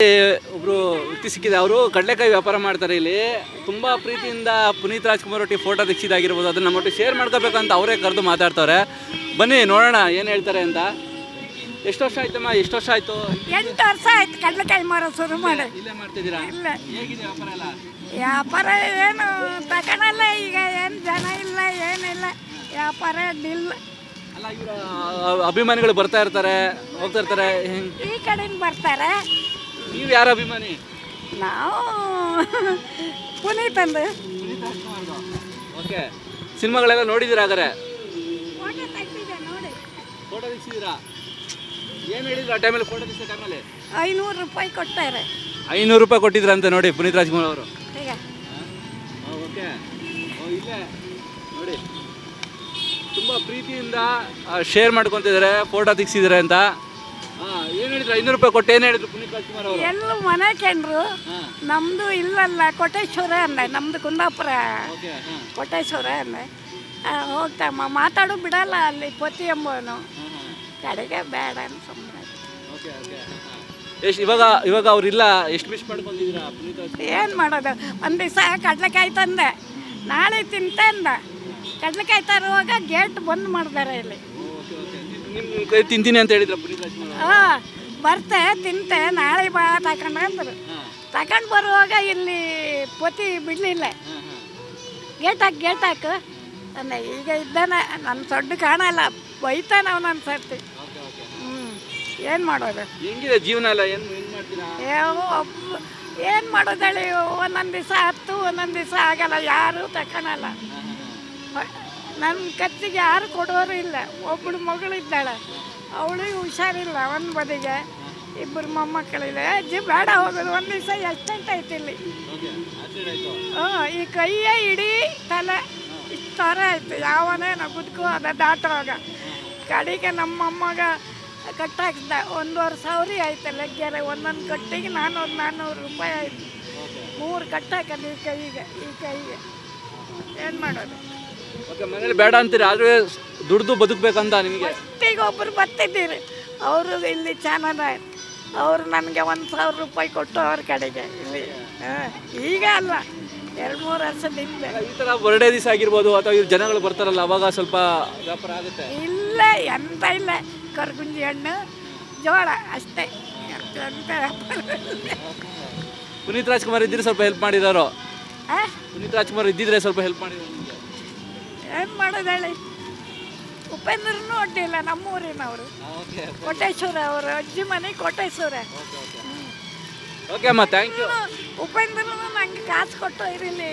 ಒಬ್ರು ವ್ಯಕ್ತಿ ಸಿಕ್ಕಿದೆ. ಅವರು ಕಡಲೆಕಾಯಿ ವ್ಯಾಪಾರ ಮಾಡ್ತಾರೆ. ಇಲ್ಲಿ ತುಂಬಾ ಪ್ರೀತಿಯಿಂದ ಪುನೀತ್ ರಾಜ್ಕುಮಾರ್ ಒಟ್ಟಿಗೆ ಫೋಟೋ ತೆಗಿಸಿದಾಗಿರ್ಬೋದು, ಅದನ್ನ ನಮ್ಮ ಒಟ್ಟಿಗೆ ಶೇರ್ ಮಾಡ್ಕೋಬೇಕಂತ ಅವರೇ ಕರೆದು ಮಾತಾಡ್ತಾರೆ. ಬನ್ನಿ ನೋಡೋಣ ಏನು ಹೇಳ್ತಾರೆ ಅಂತ. ಎಷ್ಟು ವರ್ಷ ಆಯ್ತಮ್ಮ? ಎಷ್ಟು ವರ್ಷ ಆಯ್ತು? 8 ವರ್ಷ ಆಯ್ತು ಕಡಲೆಕಾಯಿ ಮಾರೋ ಶುರು ಮಾಡಿ. ಇಲ್ಲೇ ಮಾಡ್ತಿದ್ದೀರಾ? ಇಲ್ಲ ಹೇಗಿದೆ ವ್ಯಾಪಾರ ಎಲ್ಲ? ವ್ಯಾಪಾರ ಏನು ತಗೊಳಲ್ಲ ಈಗ, ಏನು ಜನ ಇಲ್ಲ ಏನಿಲ್ಲ, ವ್ಯಾಪಾರ ಇಲ್ಲ. ಅಲ್ಲ, ಇವರ ಅಭಿಮಾನಿಗಳು ಬರ್ತಾ ಇರ್ತಾರೆ, ಹೋಗ್ತಾ ಇರ್ತಾರೆ. ಈ ಕಡೆಯಿಂದ ಬರ್ತಾರೆ. ನೀವು ಯಾರ ಅಭಿಮಾನಿ? ನಾವು ಪುನೀತಂದು ಓಕೆ. ಸಿನಿಮಾಗಳೆಲ್ಲ ನೋಡಿದ್ದೀರಾ? ಹಾಗಾದ್ರೆ ಫೋಟೋ ತೆಗ್ದಿದೆ ನೋಡಿ. ಫೋಟೋ ತೆಗಿಸಿದ್ದೀರಾ? ಏನು ಹೇಳಿದ್ರು ಆ ಟೈಮಲ್ಲಿ? ಫೋಟೋ ತೆಗಿಸೋ ಟೈಮಲ್ಲಿ 500 ರೂಪಾಯಿ ಕೊಟ್ಟಾರೆ. 500 ರೂಪಾಯಿ ಕೊಟ್ಟಿದ್ರಂತೆ ನೋಡಿ ಪುನೀತ್ ರಾಜ್ಕುಮಾರ್ ಅವರು. ಈಗ ಓಕೆ. ಇಲ್ಲೇ ನೋಡಿ ತುಂಬ ಪ್ರೀತಿಯಿಂದ ಶೇರ್ ಮಾಡ್ಕೊತಿದ್ದಾರೆ, ಫೋಟೋ ತೆಗಿಸಿದ್ದಾರೆ ಅಂತ. ಏನು ಹೇಳಿದ್ರು? 500 ರೂಪಾಯಿ ಕೊಟ್ಟು ಏನು ಹೇಳಿದ್ರು ಪುನೀತ್ ರಾಜ್ಕುಮಾರ್ ಅವರು? ಎಲ್ಲ ಮನೆ ಕೆಂಡ್ರು. ನಮ್ಮದು ಇಲ್ಲಲ್ಲ, ಕೋಟೇಶ್ವರ ಅಂದೆ, ನಮ್ಮದು ಕುಂದಾಪುರ ಕೋಟೇಶ್ವರ ಅಂದೆ. ಹೋಗ್ತಮ್ಮ ಮಾತಾಡು ಬಿಡಲ್ಲ ಅಲ್ಲಿ ಪತಿ ಎಂಬವನು. ಕಡೆಗೆ ಬೇಡ ಅಂತ ಸುಮ್ಮನೆ. ಎಷ್ಟು ಇವಾಗ ಅವ್ರಿಲ್ಲ, ಎಷ್ಟು ಮಿಸ್ ಮಾಡ್ಕೊಂಡಿದ್ದೀರಾ ಪುನೀತ್ ರಾಜ್ಕುಮಾರ್? ಏನು ಮಾಡೋದು? ಒಂದು ದಿವಸ ಕಡಲೆಕಾಯಿ ತಂದೆ, ನಾಳೆ ತಿಂತೆ ಅಂದ. ಕಡಲೆಕಾಯಿ ತರುವಾಗ ಗೇಟ್ ಬಂದ್ ಮಾಡಿದಾರೆ ಇಲ್ಲಿ. ನಿಮ್ಮ ಕೈ ತಿಂತೀನಿ ಅಂತ ಹೇಳಿದ್ರ ಪುನೀತ್ ರಾಜ್ಕುಮಾರ್? ಬರ್ತೆ ತಿಂತೆ, ನಾಳೆ ಬಾ ತಗೊಂಡು ಅಂದರು. ತಗೊಂಡು ಬರುವಾಗ ಇಲ್ಲಿ ಪತಿ ಬಿಡಲಿಲ್ಲ. ಗೇಟ್ ಹಾಕು ಅಂದ. ಈಗ ಇದ್ದಾನೆ, ನನ್ನ ಸೊಡ್ಡು ಕಾಣಲ್ಲ, ಬೈತಾನೆ ಅವನು ಅನ್ಸರ್ತಿ. ಏನು ಮಾಡೋದು? ಹೆಂಗಿದೆ ಜೀವನ ಎಲ್ಲ? ಏನು ಮಾಡ್ತೀರಾ? ಏನು ಮಾಡೋದು ಹೇಳಿ? ಒಂದೊಂದು ದಿವಸ ಹತ್ತು, ಒಂದೊಂದು ದಿವಸ ಆಗಲ್ಲ, ಯಾರೂ ತಗೊಳಲ್ಲ. ನನ್ನ ಖರ್ಚಿಗೆ ಯಾರು ಕೊಡೋರು ಇಲ್ಲ. ಒಬ್ಬಳು ಮಗಳಿದ್ದಾಳೆ, ಅವಳಿಗೆ ಹುಷಾರಿಲ್ಲ, ಒಂದು ಬದಿಗೆ 2 ಮೊಮ್ಮಕ್ಕಳಿದೆ. ಅಜ್ಜಿ ಬೇಡ ಹೋಗೋದು. ಒಂದು ದಿವಸ ಆಕ್ಸಿಡೆಂಟ್ ಆಯ್ತು ಇಲ್ಲಿ. ಈ ಕೈಯೇ ಇಡೀ ತಲೆ ಇಷ್ಟು ಥರ ಆಯ್ತು. ಯಾವನೇ ನಾವು ಕುದ್ಕೋ ಅದ ದಾಟುವಾಗ ಕಡೆಗೆ ನಮ್ಮ ಅಮ್ಮಗ ಕಟ್ಟಾಕ್ಸ್ದ. 1,500 ಆಯ್ತು ಲೆಗ್ಗೆರೆ. ಒಂದೊಂದು ಕಟ್ಟಿಗೆ 400 ರೂಪಾಯಿ ಆಯ್ತು. 3 ಕಟ್ಟಾಕದು ಈ ಕೈಗೆ. ಏನು ಮಾಡೋದು? ಮನೇಲಿ ಬೇಡ ಅಂತೀರಿ, ಆದ್ರೆ ದುಡ್ದು ಬದುಕಬೇಕಂತ ನಿಮಗೆ? ಒಟ್ಟಿಗೆ ಒಬ್ಬರು ಬರ್ತಿದ್ದೀರಿ, ಅವರು ಇಲ್ಲಿ ಚಾನಲ್ ಅವರು ನನಗೆ 1,000 ರೂಪಾಯಿ ಕೊಟ್ಟು ಅವ್ರ ಕಡೆಗೆ ಇಲ್ಲಿ. ಈಗ ಅಲ್ಲ, 2-3 ವರ್ಷದಿಂದ. ಈ ಥರ ಬರ್ಡೇ ದಿವಸ ಆಗಿರ್ಬೋದು ಅಥವಾ ಇವ್ರು ಜನಗಳು ಬರ್ತಾರಲ್ಲ, ಅವಾಗ ಸ್ವಲ್ಪ ವ್ಯಾಪಾರ ಆಗುತ್ತೆ? ಇಲ್ಲ, ಎಂತ ಇಲ್ಲ. ಕರ್ಗುಂಜಿ ಹಣ್ಣು, ಜೋಳ ಅಷ್ಟೇ, ಎಂತ ವ್ಯಾಪಾರ. ಪುನೀತ್ ರಾಜ್ಕುಮಾರ್ ಇದ್ದರೆ ಸ್ವಲ್ಪ ಹೆಲ್ಪ್ ಮಾಡಿದಾರೋ? ಪುನೀತ್ ರಾಜ್ಕುಮಾರ್ ಇದ್ದಿದ್ರೆ ಸ್ವಲ್ಪ ಹೆಲ್ಪ್ ಮಾಡಿದ್ರು. ಏನು ಮಾಡೋದು ಹೇಳಿ? ಉಪೇಂದ್ರನೂ ಒಡ್ಡಿಲ್ಲ, ನಮ್ಮೂರಿನವರು. ಕೋಟೇಶ್ವರ ಅವರು ಅಜ್ಜಿ ಮನೆ ಕೋಟೇಶ್ವರ. ಓಕೆ ಅಮ್ಮ, ಥ್ಯಾಂಕ್ ಯು. ಉಪೇಂದ್ರನು ನಂಗೆ ಕಾಸು ಕೊಟ್ಟು ಇರಲಿ.